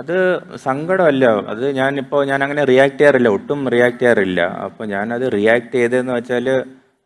അത് സങ്കടമല്ല. അത് ഞാൻ അങ്ങനെ റിയാക്ട് ചെയ്യാറില്ല. ഒട്ടും റിയാക്ട് ചെയ്യാറില്ല. അപ്പോൾ ഞാനത് റിയാക്ട് ചെയ്തതെന്ന് വെച്ചാല്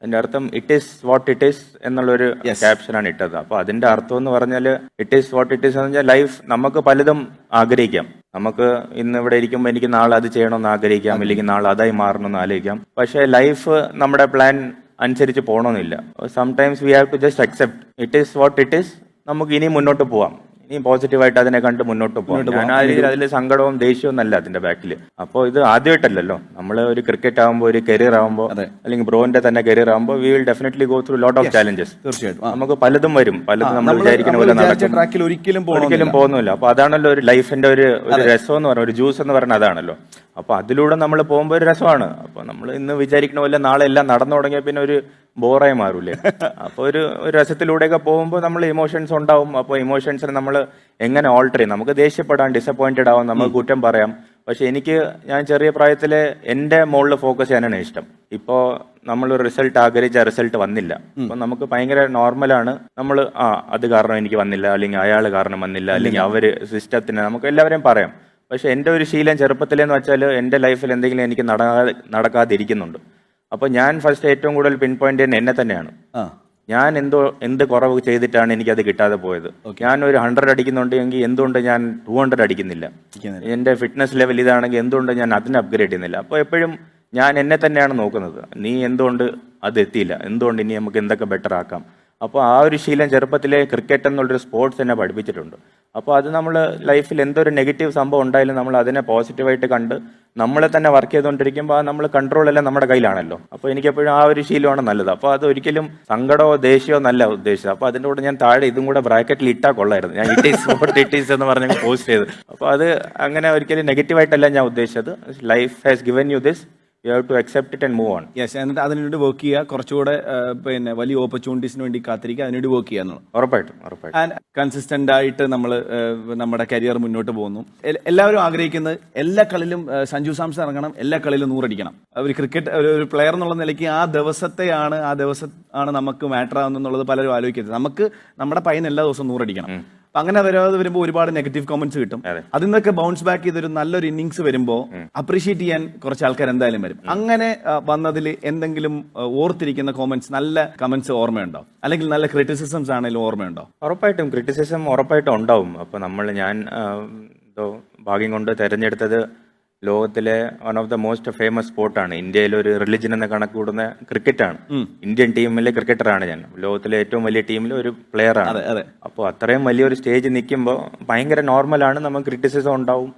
അതിന്റെ അർത്ഥം it is what it is എന്നുള്ളൊരു ക്യാപ്ഷനാണ് ഇട്ടത്. അപ്പോൾ അതിന്റെ അർത്ഥം എന്ന് പറഞ്ഞാൽ it is what it is എന്ന് പറഞ്ഞാൽ ലൈഫ് നമുക്ക് പലതും ആഗ്രഹിക്കാം. നമുക്ക് ഇന്ന് ഇവിടെ ഇരിക്കുമ്പോൾ എനിക്ക് നാളെ അത് ചെയ്യണമെന്ന് ആഗ്രഹിക്കാം, അല്ലെങ്കിൽ നാളെ അതായി മാറണമെന്ന് ആലോചിക്കാം. പക്ഷേ ലൈഫ് നമ്മുടെ പ്ലാൻ അനുസരിച്ച് പോകണമെന്നില്ല. Sometimes we have to just accept it is what it is. നമുക്ക് ഇനി മുന്നോട്ട് പോവാം, ഇനി പോസിറ്റീവായിട്ട് അതിനെ കണ്ട് മുന്നോട്ട് പോകാം. ഞാൻ ആ രീതിയിൽ അതിൽ സങ്കടവും ദേഷ്യവും ഒന്നല്ല അതിന്റെ ബാക്കിൽ. അപ്പോൾ ഇത് ആദ്യമായിട്ടല്ലല്ലോ, നമ്മൾ ഒരു ക്രിക്കറ്റ് ആകുമ്പോൾ, ഒരു കരിയർ ആകുമ്പോൾ, അല്ലെങ്കിൽ ബ്രോന്റെ തന്നെ കരിയർ ആകുമ്പോൾ we will definitely go through lot of challenges. തീർച്ചയായിട്ടും നമുക്ക് പലതും വരും, പലതും നമ്മൾ വിചാരിക്കുന്ന പോലെ നടക്കും, ഒരിക്കലും പോകുന്നില്ല. അപ്പൊ അതാണല്ലോ ഒരു ലൈഫിന്റെ ഒരു രസം എന്ന് പറയുന്നത്, ഒരു ജ്യൂസ് എന്ന് പറയുന്നത് അതാണല്ലോ. അപ്പൊ അതിലൂടെ നമ്മൾ പോകുമ്പോൾ ഒരു രസമാണ്. അപ്പൊ നമ്മൾ ഇന്ന് വിചാരിക്കുന്ന പോലെ നാളെ എല്ലാം നടന്നു തുടങ്ങിയ പിന്നെ ഒരു ബോറായി മാറൂലേ. അപ്പൊ ഒരു രസത്തിലൂടെയൊക്കെ പോകുമ്പോൾ നമ്മൾ ഇമോഷൻസ് ഉണ്ടാവും. അപ്പോൾ ഇമോഷൻസിനെ നമ്മൾ എങ്ങനെ ഓൾട്ടർ ചെയ്യും? നമുക്ക് ദേഷ്യപ്പെടാം, ഡിസപ്പോയിന്റഡ് ആവാം, നമുക്ക് കുറ്റം പറയാം. പക്ഷെ ഞാൻ ചെറിയ പ്രായത്തിൽ എൻ്റെ മുകളിൽ ഫോക്കസ് ചെയ്യാനാണ് ഇഷ്ടം. ഇപ്പോൾ നമ്മൾ റിസൾട്ട് ആഗ്രഹിച്ച റിസൾട്ട് വന്നില്ല, അപ്പൊ നമുക്ക് ഭയങ്കര നോർമലാണ്. നമ്മൾ അത് കാരണം എനിക്ക് വന്നില്ല, അല്ലെങ്കിൽ അയാൾ കാരണം വന്നില്ല, അല്ലെങ്കിൽ അവര് സിസ്റ്റത്തിന്, നമുക്ക് എല്ലാവരെയും പറയാം. പക്ഷെ എൻ്റെ ഒരു ശീലം ചെറുപ്പത്തിലെന്ന് വെച്ചാൽ എൻ്റെ ലൈഫിൽ എന്തെങ്കിലും എനിക്ക് നടക്കാതിരിക്കുന്നുണ്ട്. അപ്പോൾ ഞാൻ ഫസ്റ്റ് ഏറ്റവും കൂടുതൽ പിൻ പോയിന്റ് ചെയ്യുന്നത് എന്നെ തന്നെയാണ്. ഞാൻ എന്ത് കുറവ് ചെയ്തിട്ടാണ് എനിക്കത് കിട്ടാതെ പോയത്? ഞാൻ ഒരു 100 അടിക്കുന്നുണ്ടെങ്കിൽ എന്തുകൊണ്ട് ഞാൻ 200 അടിക്കുന്നില്ല? എൻ്റെ ഫിറ്റ്നസ് ലെവൽ ഇതാണെങ്കിൽ എന്തുകൊണ്ട് ഞാൻ അതിനെ അപ്ഗ്രേഡ് ചെയ്യുന്നില്ല? അപ്പോൾ എപ്പോഴും ഞാൻ എന്നെ തന്നെയാണ് നോക്കുന്നത്. നീ എന്തുകൊണ്ട് അത് എത്തിയില്ല, എന്തുകൊണ്ട് ഇനി നമുക്ക് എന്തൊക്കെ ബെറ്റർ ആക്കാം? അപ്പോൾ ആ ഒരു ശീലം ചെറുപ്പത്തിലെ ക്രിക്കറ്റ് എന്നുള്ളൊരു സ്പോർട്സ് എന്നെ പഠിപ്പിച്ചിട്ടുണ്ട്. അപ്പോൾ അത് നമ്മൾ ലൈഫിൽ എന്തൊരു നെഗറ്റീവ് സംഭവം ഉണ്ടായാലും നമ്മൾ അതിനെ പോസിറ്റീവായിട്ട് കണ്ട് നമ്മളെ തന്നെ വർക്ക് ചെയ്തുകൊണ്ടിരിക്കുമ്പോൾ നമ്മൾ കൺട്രോൾ എല്ലാം നമ്മുടെ കയ്യിലാണല്ലോ. അപ്പോൾ എനിക്കെപ്പോഴും ആ ഒരു ശീലമാണ് നല്ലത്. അപ്പോൾ അത് ഒരിക്കലും സങ്കടമോ ദേഷ്യമോ നല്ല ഉദ്ദേശിച്ചത്. അപ്പോൾ അതിൻ്റെ കൂടെ ഞാൻ താഴെ ഇതും കൂടെ ബ്രാക്കറ്റിൽ ഇട്ടാൽ കൊള്ളായിരുന്നു. ഞാൻ it is what it is എന്ന് പറഞ്ഞ് പോസ്റ്റ് ചെയ്ത്. അപ്പോൾ അത് അങ്ങനെ ഒരിക്കലും നെഗറ്റീവായിട്ടല്ല ഞാൻ ഉദ്ദേശിച്ചത്. Life has given you this, you have to accept it and move on. Yes, എന്നിട്ട് അതിനുവേണ്ടി വർക്ക് ചെയ്യുക, കുറച്ചുകൂടെ പിന്നെ വലിയ ഓപ്പർച്യൂണിറ്റീസിന് വേണ്ടി കാത്തിരിക്കുക, അതിനുവേണ്ടി വർക്ക് ചെയ്യുക എന്നുള്ളത്. ഉറപ്പായിട്ടും ആൻഡ് കൺസിസ്റ്റന്റ് ആയിട്ട് നമ്മൾ നമ്മുടെ കരിയർ മുന്നോട്ട് പോകുന്നു. എല്ലാവരും ആഗ്രഹിക്കുന്നത് എല്ലാ കളിയിലും സഞ്ജു സാംസൺ ഇറങ്ങണം, എല്ലാ കളിയിലും 100 അടിക്കണം. ഒരു ക്രിക്കറ്റ് ഒരു പ്ലെയർ എന്നുള്ള നിലയ്ക്ക് ആ ദിവസം ആണ് നമുക്ക് മാറ്റർ ആവുന്നുള്ളത് പലരും ആലോചിക്കുന്നത്. നമുക്ക് നമ്മുടെ പയ്യൻ എല്ലാ ദിവസവും 100 അടിക്കണം. അങ്ങനെ വരാതെ വരുമ്പോൾ ഒരുപാട് നെഗറ്റീവ് കമന്റ്സ് കിട്ടും. അതിൽ നിന്നൊക്കെ ബൗൺസ് ബാക്ക് ചെയ്തൊരു നല്ലൊരു ഇന്നിങ്സ് വരുമ്പോൾ അപ്രീഷിയേറ്റ് ചെയ്യാൻ കുറച്ച് ആൾക്കാർ എന്തായാലും വരും. അങ്ങനെ വന്നതിൽ എന്തെങ്കിലും ഓർത്തിരിക്കുന്ന കോമന്റ്സ്, നല്ല കമന്റ്സ് ഓർമ്മയുണ്ടോ? അല്ലെങ്കിൽ നല്ല ക്രിറ്റിസിസംസ് ആണെങ്കിലും ഓർമ്മയുണ്ടോ? ഉറപ്പായിട്ടും ക്രിറ്റിസിസം ഉറപ്പായിട്ടും ഉണ്ടാവും. അപ്പൊ ഞാൻ ഭാഗ്യം കൊണ്ട് തെരഞ്ഞെടുത്തത് ലോകത്തിലെ one of the most famous സ്പോർട്ടാണ്. ഇന്ത്യയിലെ ഒരു റിലിജൻ എന്ന കണക്ക് കൂടുന്ന ക്രിക്കറ്റാണ്. ഇന്ത്യൻ ടീമിലെ ക്രിക്കറ്ററാണ് ഞാൻ. ലോകത്തിലെ ഏറ്റവും വലിയ ടീമിലെ ഒരു പ്ലെയർ ആണ്. അപ്പോൾ അത്രയും വലിയൊരു സ്റ്റേജ് നിൽക്കുമ്പോൾ ഭയങ്കര നോർമലാണ്, നമുക്ക് ക്രിറ്റിസിസം ഉണ്ടാവും.